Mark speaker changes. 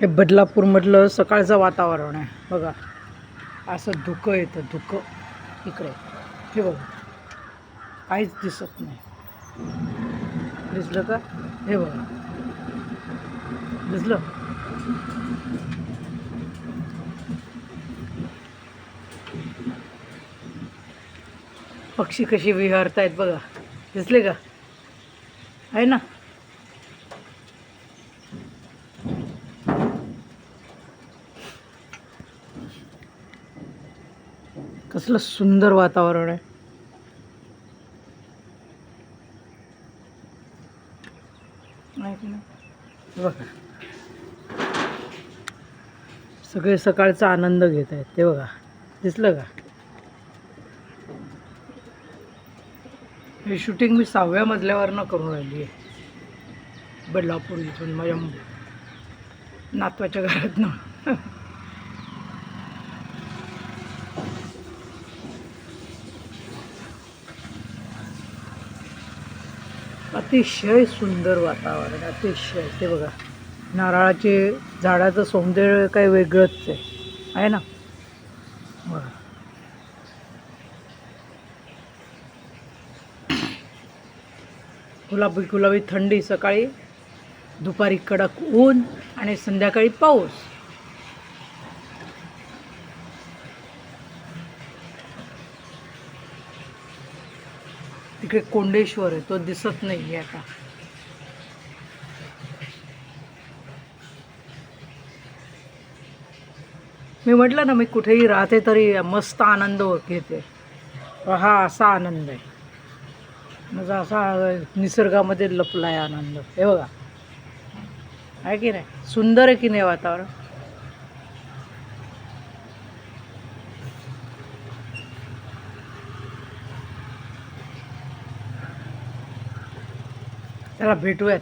Speaker 1: हे बदलापूरमधलं सकाळचं वातावरण आहे बघा. असं धुकं येतं, धुकं इकडे. हे बघा, काहीच दिसत नाही. दिसलं का? हे बघा, दिसलं? पक्षी कशी विहरतायत बघा, दिसले का? आहे ना. कसलं सुंदर वातावरण आहे. बघा, सगळे सकाळचा आनंद घेत आहेत ते बघा, दिसलं का? हे शूटिंग मी 6व्या मजल्यावरनं करून राहिली आहे, बदलापूर इथून, माझ्या नातवाच्या घरातनं. अतिशय सुंदर वातावरण, अतिशय. ते बघा, नारळाचे झाडाचं सौंदर्य काही वेगळंच आहे ना. बघा, गुलाबी गुलाबी थंडी सकाळी, दुपारी कडक ऊन आणि संध्याकाळी पाऊस. तिकडे कोंडेश्वर आहे, तो दिसत नाही आहे आता. मी म्हटलं ना, मी कुठेही राहते तरी मस्त आनंद घेते. हा असा आनंद आहे माझा, असा निसर्गामध्ये लपला आहे आनंद. हे बघा, आहे की नाही? सुंदर आहे की नाही वातावरण? त्याला भेटूयात.